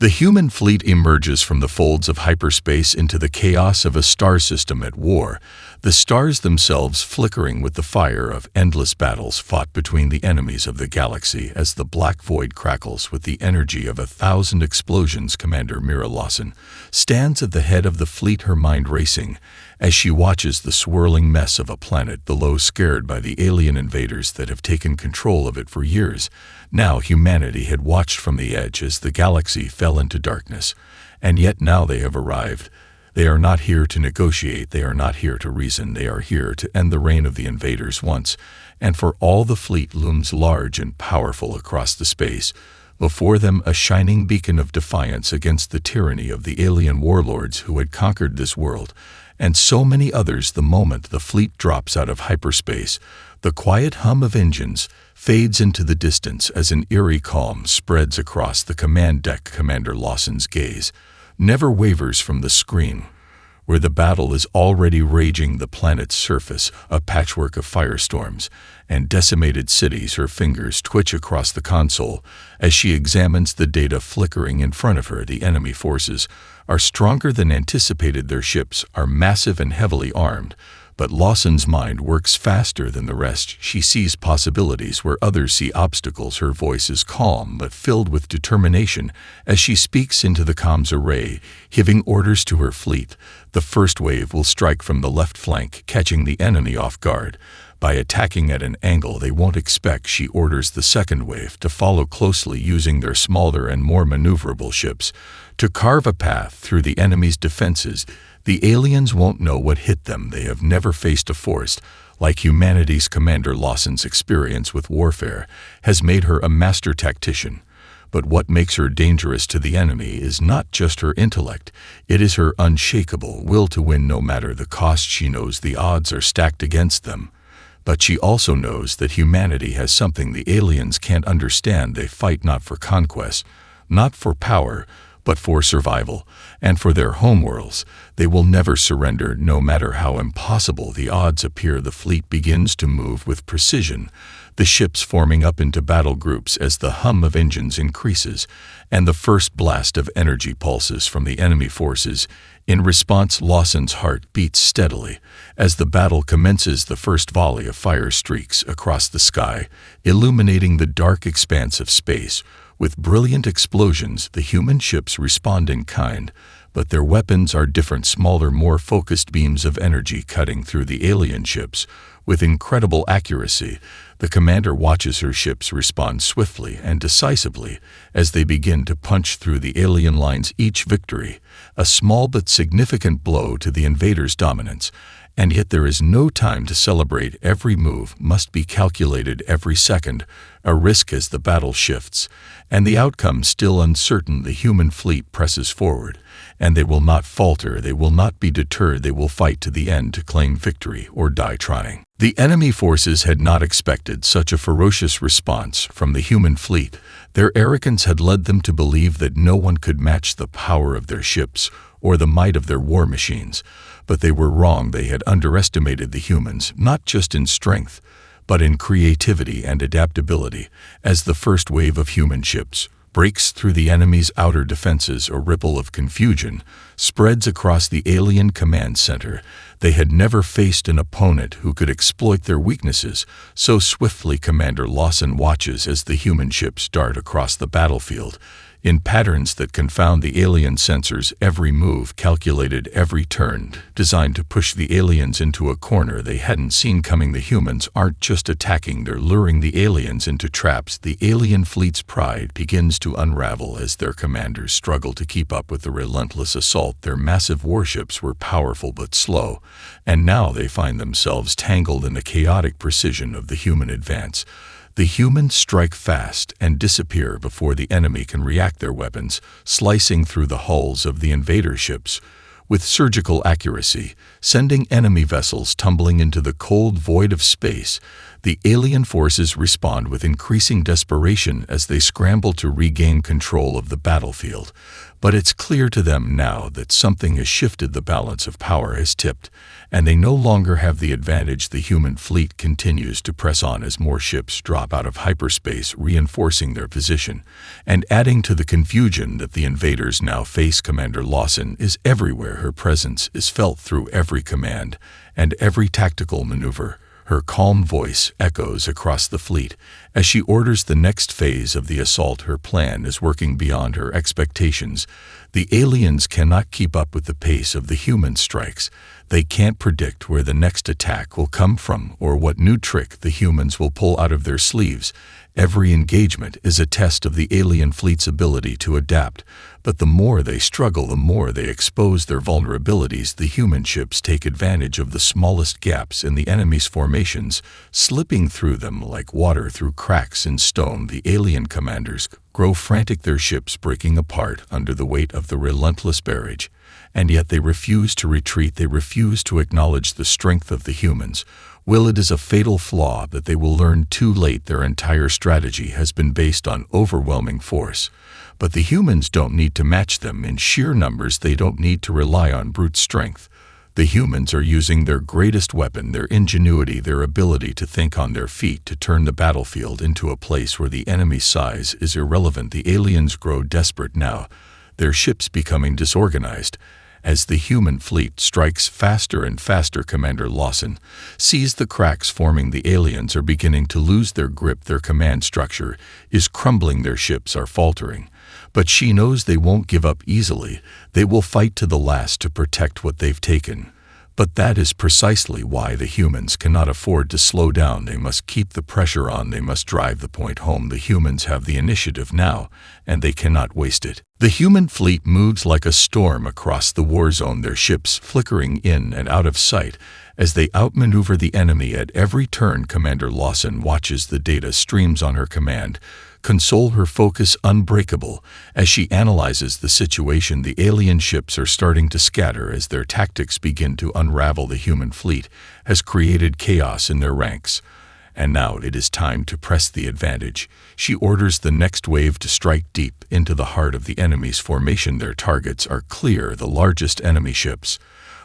The human fleet emerges from the folds of hyperspace into the chaos of a star system at war, the stars themselves flickering with the fire of endless battles fought between the enemies of the galaxy as the black void crackles with the energy of 1,000 explosions. Commander Mira Lawson stands at the head of the fleet, her mind racing, as she watches the swirling mess of a planet below, scared by the alien invaders that have taken control of it for years. Now humanity had watched from the edge as the galaxy fell into darkness, and yet now they have arrived. They are not here to negotiate, they are not here to reason, they are here to end the reign of the invaders once and for all. The fleet looms large and powerful across the space, before them a shining beacon of defiance against the tyranny of the alien warlords who had conquered this world, and so many others. The moment the fleet drops out of hyperspace, the quiet hum of engines fades into the distance as an eerie calm spreads across the command deck. Commander Lawson's gaze never wavers from the screen, where the battle is already raging. The planet's surface, a patchwork of firestorms and decimated cities. Her fingers twitch across the console as she examines the data flickering in front of her. The enemy forces are stronger than anticipated. Their ships are massive and heavily armed, but Lawson's mind works faster than the rest. She sees possibilities where others see obstacles. Her voice is calm but filled with determination as she speaks into the comms array, giving orders to her fleet. The first wave will strike from the left flank, catching the enemy off guard by attacking at an angle they won't expect. She orders the second wave to follow closely, using their smaller and more maneuverable ships to carve a path through the enemy's defenses. The aliens won't know what hit them. They have never faced a force like humanity's. Commander Lawson's experience with warfare has made her a master tactician. But what makes her dangerous to the enemy is not just her intellect, it is her unshakable will to win no matter the cost. She knows the odds are stacked against them, but she also knows that humanity has something the aliens can't understand. They fight not for conquest, not for power, but for survival, and for their homeworlds. They will never surrender, no matter how impossible the odds appear. The fleet begins to move with precision, the ships forming up into battle groups as the hum of engines increases, and the first blast of energy pulses from the enemy forces. In response, Lawson's heart beats steadily as the battle commences. The first volley of fire streaks across the sky, illuminating the dark expanse of space. With brilliant explosions, the human ships respond in kind, but their weapons are different. Smaller, more focused beams of energy cutting through the alien ships with incredible accuracy. The commander watches her ships respond swiftly and decisively as they begin to punch through the alien lines. Each victory, a small but significant blow to the invaders' dominance. And yet there is no time to celebrate. Every move must be calculated, every second a risk as the battle shifts, and the outcome still uncertain. The human fleet presses forward, and they will not falter, they will not be deterred, they will fight to the end to claim victory or die trying. The enemy forces had not expected such a ferocious response from the human fleet. Their arrogance had led them to believe that no one could match the power of their ships or the might of their war machines. But they were wrong. They had underestimated the humans, not just in strength, but in creativity and adaptability. As the first wave of human ships breaks through the enemy's outer defenses, a ripple of confusion spreads across the alien command center. They had never faced an opponent who could exploit their weaknesses so swiftly. Commander Lawson watches as the human ships dart across the battlefield in patterns that confound the alien sensors. Every move calculated, every turn designed to push the aliens into a corner they hadn't seen coming. The humans aren't just attacking, they're luring the aliens into traps. The alien fleet's pride begins to unravel as their commanders struggle to keep up with the relentless assault. Their massive warships were powerful but slow, and now they find themselves tangled in the chaotic precision of the human advance. The humans strike fast and disappear before the enemy can react, their weapons slicing through the hulls of the invader ships with surgical accuracy, sending enemy vessels tumbling into the cold void of space. The alien forces respond with increasing desperation as they scramble to regain control of the battlefield. But it's clear to them now that something has shifted. The balance of power has tipped, and they no longer have the advantage. The human fleet continues to press on as more ships drop out of hyperspace, reinforcing their position, and adding to the confusion that the invaders now face. Commander Lawson is everywhere. Her presence is felt through every command and every tactical maneuver. Her calm voice echoes across the fleet as she orders the next phase of the assault. Her plan is working beyond her expectations. The aliens cannot keep up with the pace of the human strikes. They can't predict where the next attack will come from or what new trick the humans will pull out of their sleeves. Every engagement is a test of the alien fleet's ability to adapt, but the more they struggle, the more they expose their vulnerabilities. The human ships take advantage of the smallest gaps in the enemy's formations, slipping through them like water through cracks in stone. The alien commanders grow frantic, their ships breaking apart under the weight of the relentless barrage, and yet they refuse to retreat. They refuse to acknowledge the strength of the humans. Will it is a fatal flaw that they will learn too late. Their entire strategy has been based on overwhelming force. But the humans don't need to match them in sheer numbers. They don't need to rely on brute strength. The humans are using their greatest weapon, their ingenuity, their ability to think on their feet, to turn the battlefield into a place where the enemy's size is irrelevant. The aliens grow desperate now, their ships becoming disorganized. As the human fleet strikes faster and faster, Commander Lawson sees the cracks forming. The aliens are beginning to lose their grip. Their command structure is crumbling. Their ships are faltering. But she knows they won't give up easily. They will fight to the last to protect what they've taken. But that is precisely why the humans cannot afford to slow down. They must keep the pressure on. They must drive the point home. The humans have the initiative now, and they cannot waste it. The human fleet moves like a storm across the war zone, their ships flickering in and out of sight as they outmaneuver the enemy at every turn. Commander Lawson watches the data streams on her command console, her focus unbreakable as she analyzes the situation. The alien ships are starting to scatter as their tactics begin to unravel. The human fleet has created chaos in their ranks, and now it is time to press the advantage. She orders the next wave to strike deep into the heart of the enemy's formation. Their targets are clear, the largest enemy ships,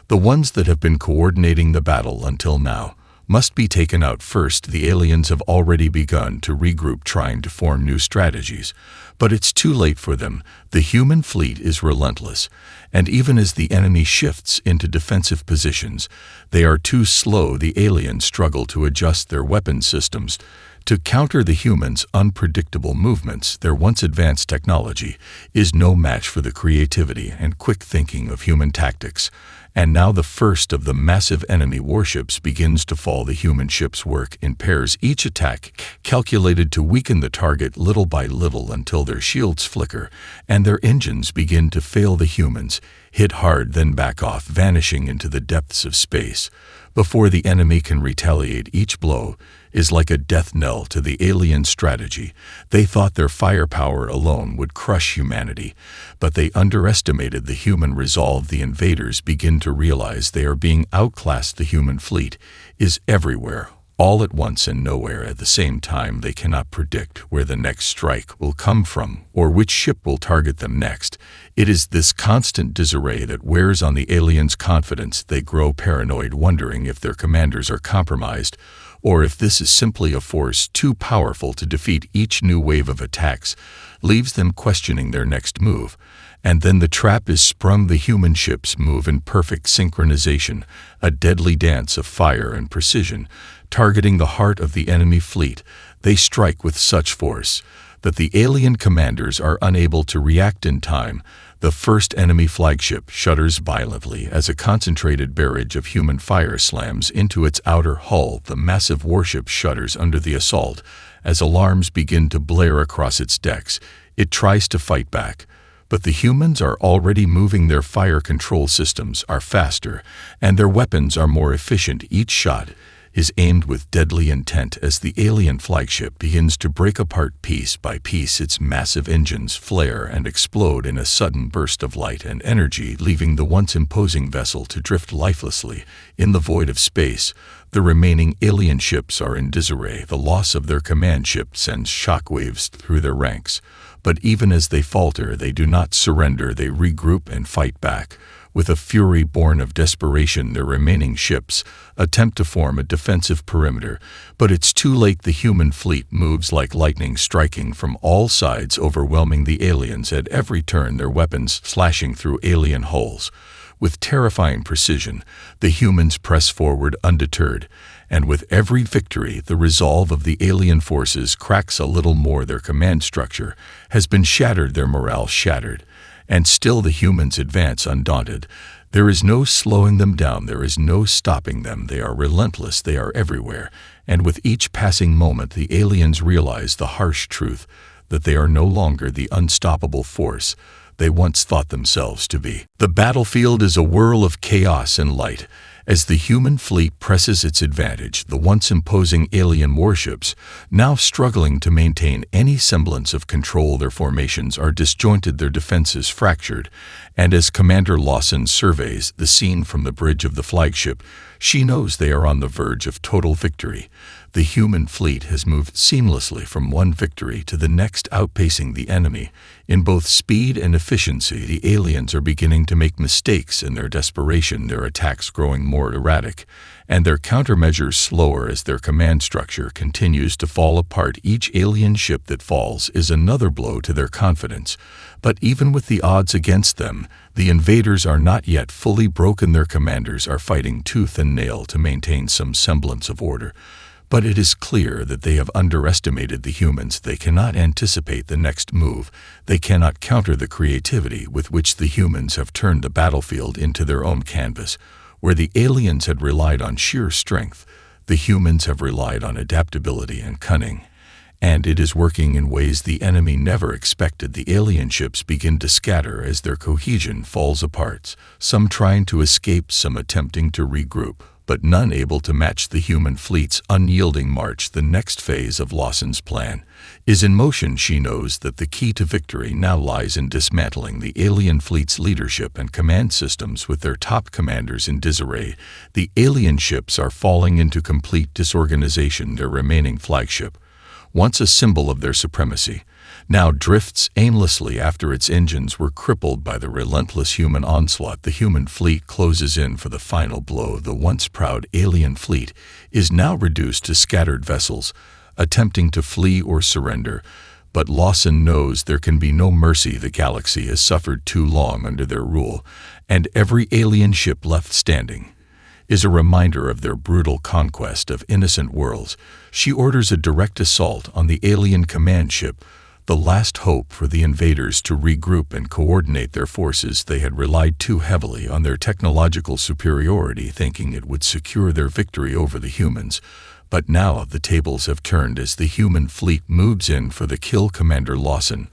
the ones that have been coordinating the battle until now, must be taken out first. The aliens have already begun to regroup, trying to form new strategies, but it's too late for them. The human fleet is relentless, and even as the enemy shifts into defensive positions, they are too slow. The aliens struggle to adjust their weapon systems to counter the humans' unpredictable movements. Their once advanced technology is no match for the creativity and quick thinking of human tactics. And now the first of the massive enemy warships begins to fall. The human ships work in pairs, each attack calculated to weaken the target little by little until their shields flicker and their engines begin to fail. The humans hit hard, then back off, vanishing into the depths of space before the enemy can retaliate. Each blow is like a death knell to the alien strategy. They thought their firepower alone would crush humanity, but they underestimated the human resolve. The invaders begin to realize they are being outclassed. The human fleet is everywhere, all at once and nowhere at the same time. They cannot predict where the next strike will come from or which ship will target them next. It is this constant disarray that wears on the aliens' confidence. They grow paranoid, wondering if their commanders are compromised or if this is simply a force too powerful to defeat. Each new wave of attacks leaves them questioning their next move. And then the trap is sprung. The human ships move in perfect synchronization, a deadly dance of fire and precision, targeting the heart of the enemy fleet. They strike with such force that the alien commanders are unable to react in time. The first enemy flagship shudders violently as a concentrated barrage of human fire slams into its outer hull. The massive warship shudders under the assault as alarms begin to blare across its decks. It tries to fight back, but the humans are already moving. Their fire control systems are faster, and their weapons are more efficient. Each shot is aimed with deadly intent as the alien flagship begins to break apart piece by piece. Its massive engines flare and explode in a sudden burst of light and energy, leaving the once imposing vessel to drift lifelessly in the void of space. The remaining alien ships are in disarray. The loss of their command ship sends shockwaves through their ranks. But even as they falter, they do not surrender. They regroup and fight back. With a fury born of desperation, their remaining ships attempt to form a defensive perimeter, but it's too late. The human fleet moves like lightning, striking from all sides, overwhelming the aliens at every turn, their weapons slashing through alien hulls. With terrifying precision, the humans press forward undeterred, and with every victory, the resolve of the alien forces cracks a little more. Their command structure has been shattered, their morale shattered. And still the humans advance undaunted. There is no slowing them down, there is no stopping them. They are relentless, they are everywhere. And with each passing moment, the aliens realize the harsh truth that they are no longer the unstoppable force they once thought themselves to be. The battlefield is a whirl of chaos and light. As the human fleet presses its advantage, the once imposing alien warships, now struggling to maintain any semblance of control, their formations are disjointed, their defenses fractured, and as Commander Lawson surveys the scene from the bridge of the flagship, she knows they are on the verge of total victory. The human fleet has moved seamlessly from one victory to the next, outpacing the enemy. In both speed and efficiency, the aliens are beginning to make mistakes in their desperation, their attacks growing more erratic, and their countermeasures slower as their command structure continues to fall apart. Each alien ship that falls is another blow to their confidence. But even with the odds against them, the invaders are not yet fully broken. Their commanders are fighting tooth and nail to maintain some semblance of order. But it is clear that they have underestimated the humans. They cannot anticipate the next move. They cannot counter the creativity with which the humans have turned the battlefield into their own canvas. Where the aliens had relied on sheer strength, the humans have relied on adaptability and cunning. And it is working in ways the enemy never expected. The alien ships begin to scatter as their cohesion falls apart, some trying to escape, some attempting to regroup, but none able to match the human fleet's unyielding march. The next phase of Lawson's plan is in motion. She knows that the key to victory now lies in dismantling the alien fleet's leadership and command systems. With their top commanders in disarray, the alien ships are falling into complete disorganization. Their remaining flagship, once a symbol of their supremacy, now drifts aimlessly after its engines were crippled by the relentless human onslaught. The human fleet closes in for the final blow. The once proud alien fleet is now reduced to scattered vessels, attempting to flee or surrender. But Lawson knows there can be no mercy. The galaxy has suffered too long under their rule, and every alien ship left standing is a reminder of their brutal conquest of innocent worlds. She orders a direct assault on the alien command ship, the last hope for the invaders to regroup and coordinate their forces. They had relied too heavily on their technological superiority, thinking it would secure their victory over the humans. But now the tables have turned as the human fleet moves in for the kill. Commander Lawson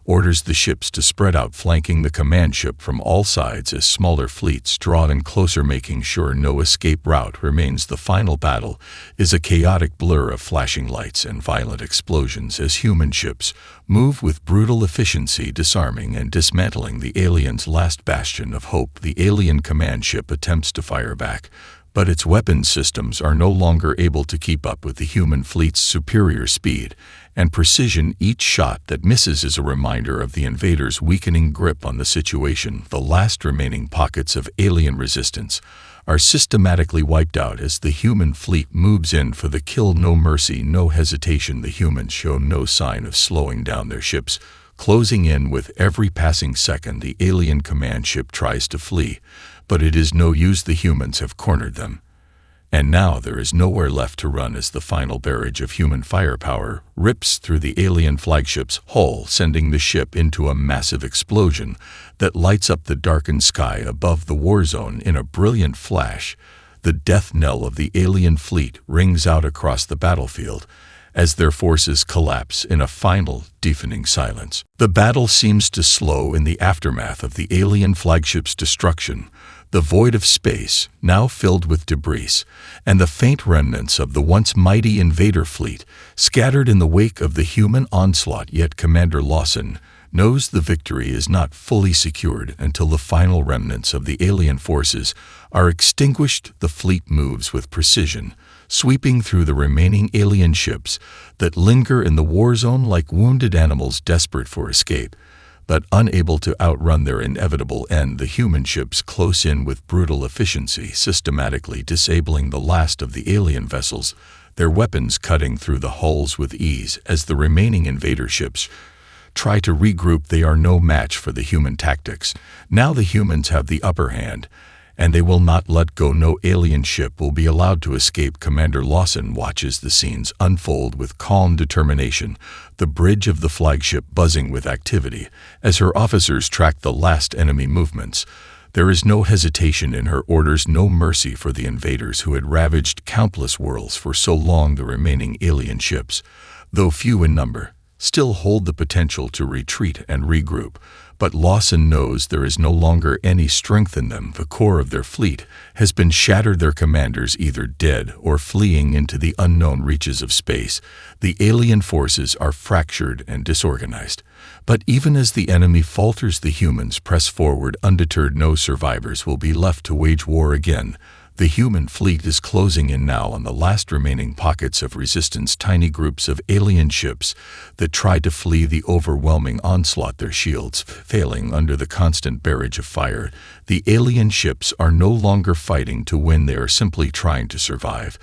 orders the ships to spread out, flanking the command ship from all sides as smaller fleets draw in closer, making sure no escape route remains. The final battle is a chaotic blur of flashing lights and violent explosions as human ships move with brutal efficiency, disarming and dismantling the aliens' last bastion of hope. The alien command ship attempts to fire back, but its weapons systems are no longer able to keep up with the human fleet's superior speed and precision. Each shot that misses is a reminder of the invaders' weakening grip on the situation. The last remaining pockets of alien resistance are systematically wiped out as the human fleet moves in for the kill. No mercy, no hesitation. The humans show no sign of slowing down, their ships closing in with every passing second. The alien command ship tries to flee, but it is no use. The humans have cornered them. And now there is nowhere left to run as the final barrage of human firepower rips through the alien flagship's hull, sending the ship into a massive explosion that lights up the darkened sky above the Warzone. In a brilliant flash, the death knell of the alien fleet rings out across the battlefield as their forces collapse in a final, deafening silence. The battle seems to slow in the aftermath of the alien flagship's destruction, the void of space, now filled with debris, and the faint remnants of the once mighty invader fleet, scattered in the wake of the human onslaught. Yet Commander Lawson knows the victory is not fully secured until the final remnants of the alien forces are extinguished. The fleet moves with precision, sweeping through the remaining alien ships that linger in the Warzone like wounded animals desperate for escape, but unable to outrun their inevitable end. The human ships close in with brutal efficiency, systematically disabling the last of the alien vessels, their weapons cutting through the hulls with ease. As the remaining invader ships try to regroup, they are no match for the human tactics. Now the humans have the upper hand, and they will not let go. No alien ship will be allowed to escape. Commander Lawson watches the scenes unfold with calm determination, the bridge of the flagship buzzing with activity as her officers track the last enemy movements. There is no hesitation in her orders, no mercy for the invaders who had ravaged countless worlds for so long. The remaining alien ships, though few in number, still hold the potential to retreat and regroup, but Lawson knows there is no longer any strength in them. The core of their fleet has been shattered, their commanders either dead or fleeing into the unknown reaches of space. The alien forces are fractured and disorganized. But even as the enemy falters, the humans press forward undeterred. No survivors will be left to wage war again. The human fleet is closing in now on the last remaining pockets of resistance, tiny groups of alien ships that try to flee the overwhelming onslaught, their shields failing under the constant barrage of fire. The alien ships are no longer fighting to win, they are simply trying to survive.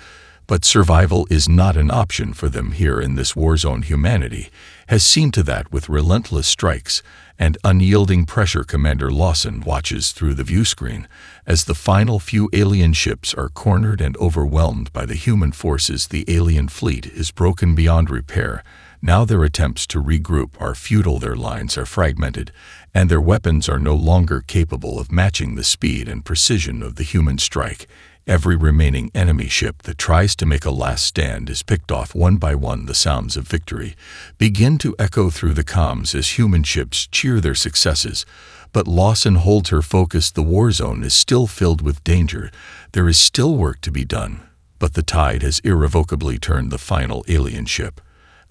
But survival is not an option for them here in this war zone. Humanity has seen to that with relentless strikes and unyielding pressure. Commander Lawson watches through the viewscreen as the final few alien ships are cornered and overwhelmed by the human forces. The alien fleet is broken beyond repair. Now their attempts to regroup are futile, their lines are fragmented, and their weapons are no longer capable of matching the speed and precision of the human strike. Every remaining enemy ship that tries to make a last stand is picked off one by one. The sounds of victory begin to echo through the comms as human ships cheer their successes. But Lawson holds her focus. The war zone is still filled with danger. There is still work to be done. But the tide has irrevocably turned. The final alien ship,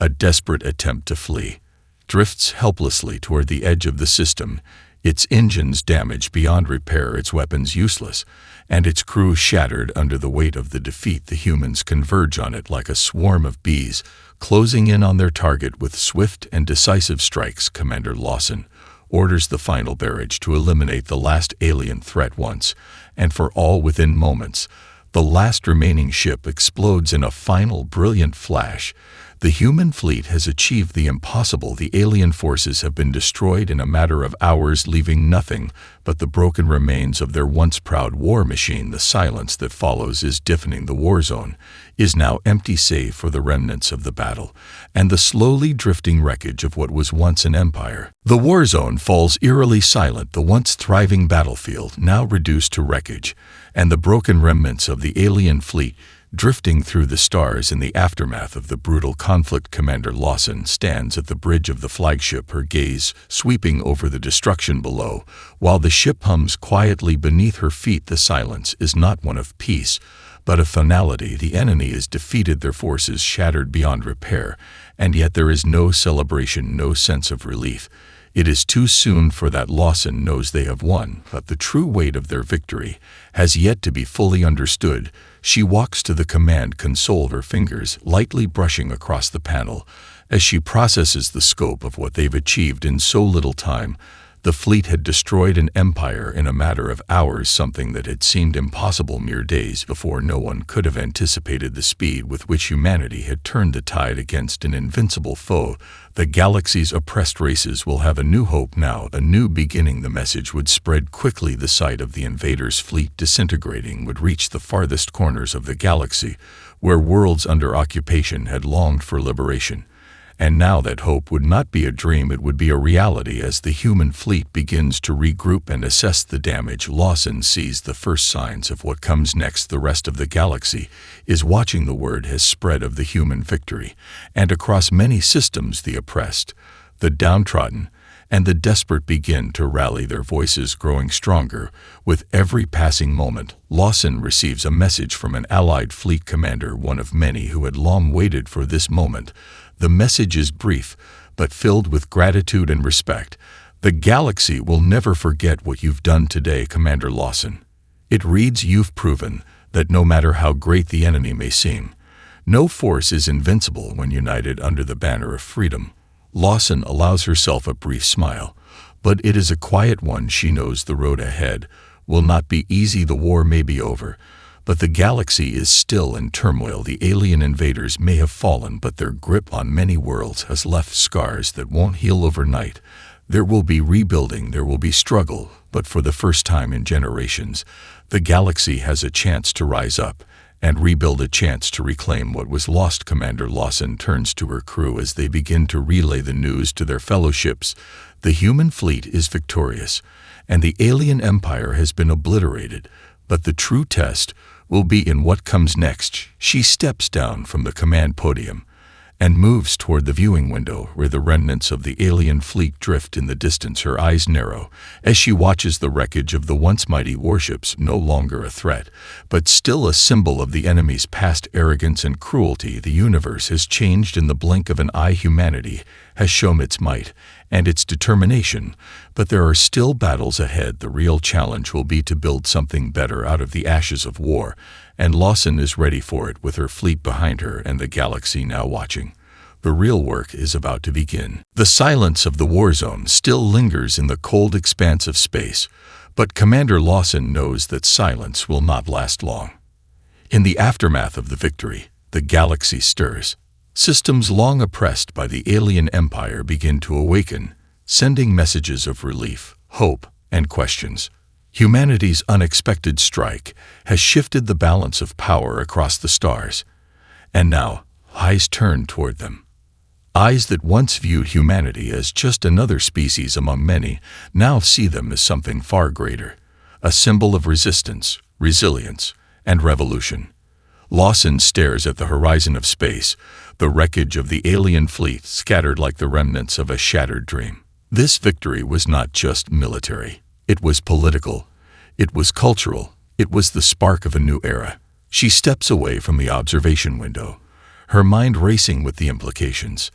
a desperate attempt to flee, drifts helplessly toward the edge of the system, its engines damaged beyond repair, its weapons useless, and its crew shattered under the weight of the defeat. The humans converge on it like a swarm of bees, closing in on their target with swift and decisive strikes. Commander Lawson orders the final barrage to eliminate the last alien threat once and for all. Within moments, the last remaining ship explodes in a final brilliant flash. The human fleet has achieved the impossible. The alien forces have been destroyed in a matter of hours, leaving nothing but the broken remains of their once proud war machine. The silence that follows is deafening. The war zone is now empty save for the remnants of the battle and the slowly drifting wreckage of what was once an empire. The war zone falls eerily silent, the once thriving battlefield now reduced to wreckage, and the broken remnants of the alien fleet drifting through the stars in the aftermath of the brutal conflict. Commander Lawson stands at the bridge of the flagship, her gaze sweeping over the destruction below, while the ship hums quietly beneath her feet. The silence is not one of peace, but of finality. The enemy is defeated, their forces shattered beyond repair, and yet there is no celebration, no sense of relief. It is too soon for that. Lawson knows they have won, but the true weight of their victory has yet to be fully understood. She walks to the command console, her fingers lightly brushing across the panel as she processes the scope of what they've achieved in so little time. The fleet had destroyed an empire in a matter of hours, something that had seemed impossible mere days before. No one could have anticipated the speed with which humanity had turned the tide against an invincible foe. The galaxy's oppressed races will have a new hope now, a new beginning. The message would spread quickly. The sight of the invaders' fleet disintegrating would reach the farthest corners of the galaxy, where worlds under occupation had longed for liberation. And now that hope would not be a dream, it would be a reality as the human fleet begins to regroup and assess the damage. Lawson sees the first signs of what comes next. The rest of the galaxy is watching. The word has spread of the human victory, and across many systems the oppressed, the downtrodden, and the desperate begin to rally, their voices growing stronger with every passing moment. Lawson receives a message from an allied fleet commander, one of many who had long waited for this moment. The message is brief, but filled with gratitude and respect. "The galaxy will never forget what you've done today, Commander Lawson." It reads, "You've proven that no matter how great the enemy may seem, no force is invincible when united under the banner of freedom." Lawson allows herself a brief smile, but it is a quiet one. She knows the road ahead will not be easy. The war may be over, but the galaxy is still in turmoil. The alien invaders may have fallen, but their grip on many worlds has left scars that won't heal overnight. There will be rebuilding, there will be struggle, but for the first time in generations, the galaxy has a chance to rise up and rebuild, a chance to reclaim what was lost. Commander Lawson turns to her crew as they begin to relay the news to their fellow ships. The human fleet is victorious, and the alien empire has been obliterated, but the true test will be in what comes next. She steps down from the command podium and moves toward the viewing window where the remnants of the alien fleet drift in the distance. Her eyes narrow as she watches the wreckage of the once mighty warships, no longer a threat, but still a symbol of the enemy's past arrogance and cruelty. The universe has changed in the blink of an eye. Humanity has shown its might and its determination, but there are still battles ahead. The real challenge will be to build something better out of the ashes of war, and Lawson is ready for it with her fleet behind her and the galaxy now watching. The real work is about to begin. The silence of the war zone still lingers in the cold expanse of space, but Commander Lawson knows that silence will not last long. In the aftermath of the victory, the galaxy stirs. Systems long oppressed by the alien empire begin to awaken, sending messages of relief, hope, and questions. Humanity's unexpected strike has shifted the balance of power across the stars, and now eyes turn toward them. Eyes that once viewed humanity as just another species among many now see them as something far greater, a symbol of resistance, resilience, and revolution. Lawson stares at the horizon of space, the wreckage of the alien fleet scattered like the remnants of a shattered dream. This victory was not just military. It was political. It was cultural. It was the spark of a new era. She steps away from the observation window, her mind racing with the implications.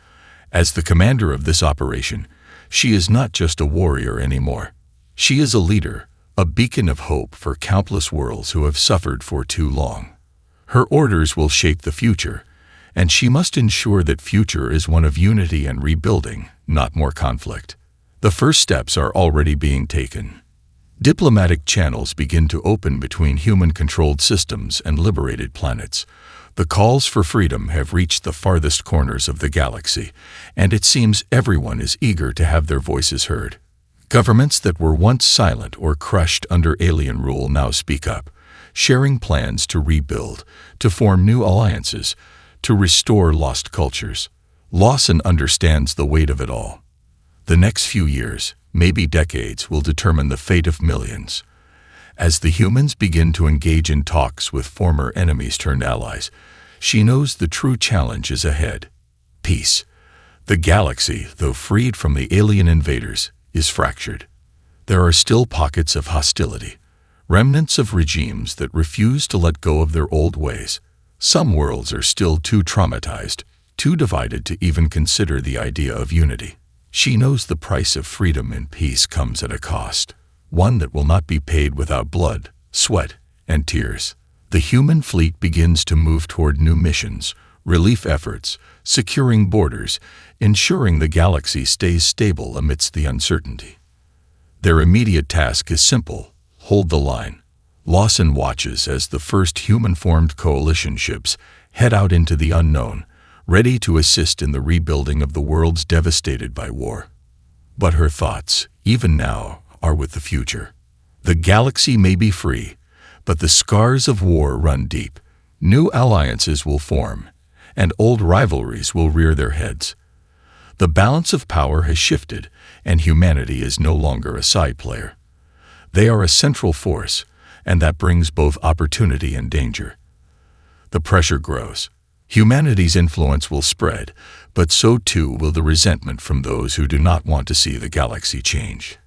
As the commander of this operation, she is not just a warrior anymore. She is a leader, a beacon of hope for countless worlds who have suffered for too long. Her orders will shape the future, and she must ensure that future is one of unity and rebuilding, not more conflict. The first steps are already being taken. Diplomatic channels begin to open between human-controlled systems and liberated planets. The calls for freedom have reached the farthest corners of the galaxy, and it seems everyone is eager to have their voices heard. Governments that were once silent or crushed under alien rule now speak up, sharing plans to rebuild, to form new alliances, to restore lost cultures. Lawson understands the weight of it all. The next few years, maybe decades, will determine the fate of millions. As the humans begin to engage in talks with former enemies turned allies, she knows the true challenge is ahead. Peace. The galaxy, though freed from the alien invaders, is fractured. There are still pockets of hostility, remnants of regimes that refuse to let go of their old ways. Some worlds are still too traumatized, too divided to even consider the idea of unity. She knows the price of freedom and peace comes at a cost, one that will not be paid without blood, sweat, and tears. The human fleet begins to move toward new missions, relief efforts, securing borders, ensuring the galaxy stays stable amidst the uncertainty. Their immediate task is simple: hold the line. Lawson watches as the first human-formed coalition ships head out into the unknown, ready to assist in the rebuilding of the worlds devastated by war. But her thoughts, even now, are with the future. The galaxy may be free, but the scars of war run deep. New alliances will form, and old rivalries will rear their heads. The balance of power has shifted, and humanity is no longer a side player. They are a central force, and that brings both opportunity and danger. The pressure grows. Humanity's influence will spread, but so too will the resentment from those who do not want to see the galaxy change.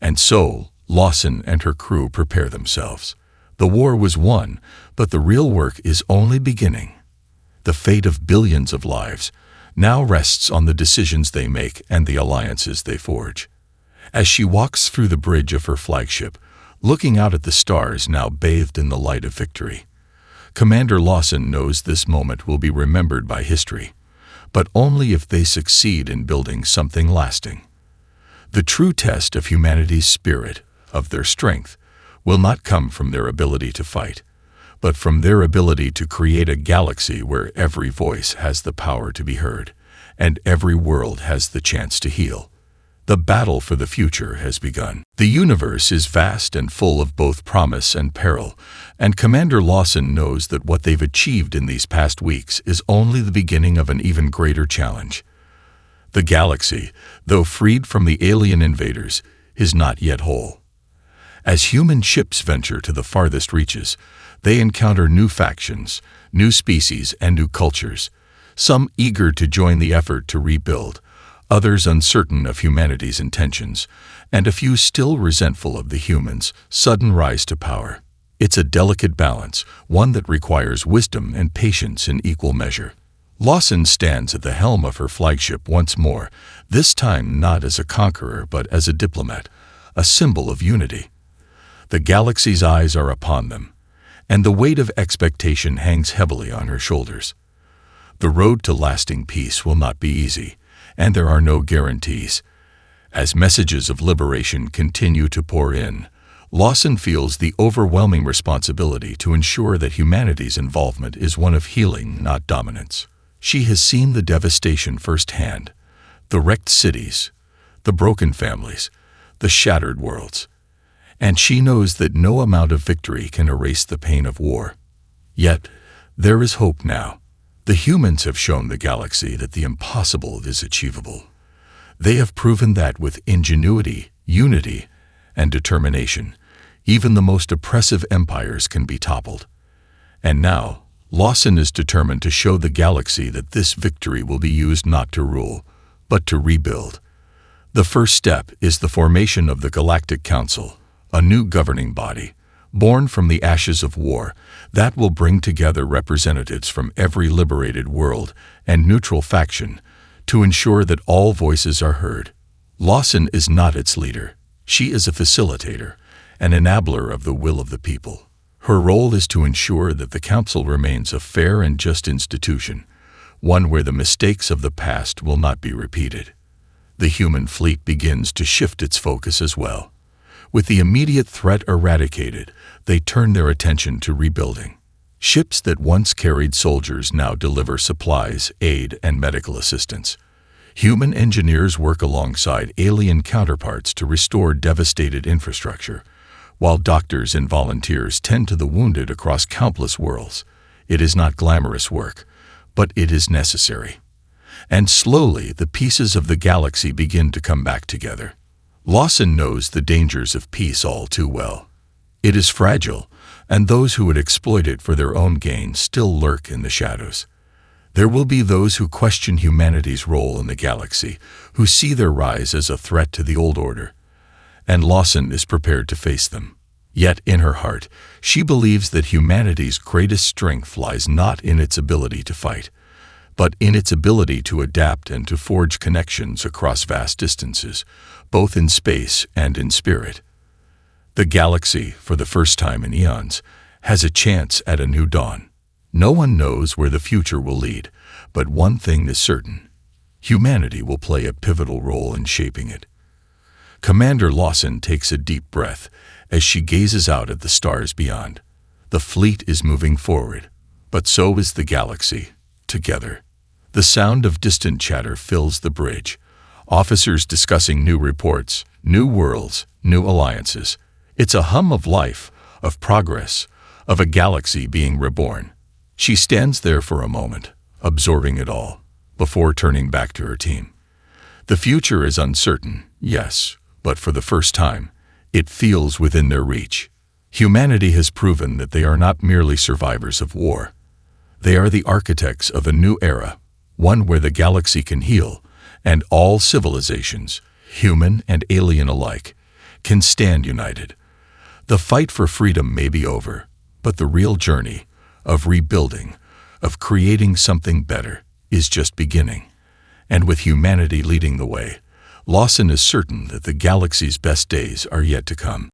And so, Lawson and her crew prepare themselves. The war was won, but the real work is only beginning. The fate of billions of lives now rests on the decisions they make and the alliances they forge. As she walks through the bridge of her flagship, looking out at the stars now bathed in the light of victory, Commander Lawson knows this moment will be remembered by history, but only if they succeed in building something lasting. The true test of humanity's spirit, of their strength, will not come from their ability to fight, but from their ability to create a galaxy where every voice has the power to be heard, and every world has the chance to heal. The battle for the future has begun. The universe is vast and full of both promise and peril, and Commander Lawson knows that what they've achieved in these past weeks is only the beginning of an even greater challenge. The galaxy, though freed from the alien invaders, is not yet whole. As human ships venture to the farthest reaches, they encounter new factions, new species, and new cultures, some eager to join the effort to rebuild, others uncertain of humanity's intentions, and a few still resentful of the humans' sudden rise to power. It's a delicate balance, one that requires wisdom and patience in equal measure. Lawson stands at the helm of her flagship once more, this time not as a conqueror but as a diplomat, a symbol of unity. The galaxy's eyes are upon them, and the weight of expectation hangs heavily on her shoulders. The road to lasting peace will not be easy, and there are no guarantees. As messages of liberation continue to pour in, Lawson feels the overwhelming responsibility to ensure that humanity's involvement is one of healing, not dominance. She has seen the devastation firsthand, the wrecked cities, the broken families, the shattered worlds, and she knows that no amount of victory can erase the pain of war. Yet, there is hope now. The humans have shown the galaxy that the impossible is achievable. They have proven that with ingenuity, unity, and determination, even the most oppressive empires can be toppled. And now, Lawson is determined to show the galaxy that this victory will be used not to rule, but to rebuild. The first step is the formation of the Galactic Council, a new governing body, born from the ashes of war, that will bring together representatives from every liberated world and neutral faction to ensure that all voices are heard. Lawson is not its leader. She is a facilitator, an enabler of the will of the people. Her role is to ensure that the council remains a fair and just institution, one where the mistakes of the past will not be repeated. The human fleet begins to shift its focus as well. With the immediate threat eradicated, they turn their attention to rebuilding. Ships that once carried soldiers now deliver supplies, aid, and medical assistance. Human engineers work alongside alien counterparts to restore devastated infrastructure, while doctors and volunteers tend to the wounded across countless worlds. It is not glamorous work, but it is necessary. And slowly, the pieces of the galaxy begin to come back together. Lawson knows the dangers of peace all too well. It is fragile, and those who would exploit it for their own gain still lurk in the shadows. There will be those who question humanity's role in the galaxy, who see their rise as a threat to the old order, and Lawson is prepared to face them. Yet in her heart, she believes that humanity's greatest strength lies not in its ability to fight, but in its ability to adapt and to forge connections across vast distances, both in space and in spirit. The galaxy, for the first time in eons, has a chance at a new dawn. No one knows where the future will lead, but one thing is certain: humanity will play a pivotal role in shaping it. Commander Lawson takes a deep breath as she gazes out at the stars beyond. The fleet is moving forward, but so is the galaxy, together. The sound of distant chatter fills the bridge, officers discussing new reports, new worlds, new alliances. It's a hum of life, of progress, of a galaxy being reborn. She stands there for a moment, absorbing it all, before turning back to her team. The future is uncertain, yes, but for the first time, it feels within their reach. Humanity has proven that they are not merely survivors of war. They are the architects of a new era, one where the galaxy can heal, and all civilizations, human and alien alike, can stand united. The fight for freedom may be over, but the real journey of rebuilding, of creating something better, is just beginning. And with humanity leading the way, Lawson is certain that the galaxy's best days are yet to come.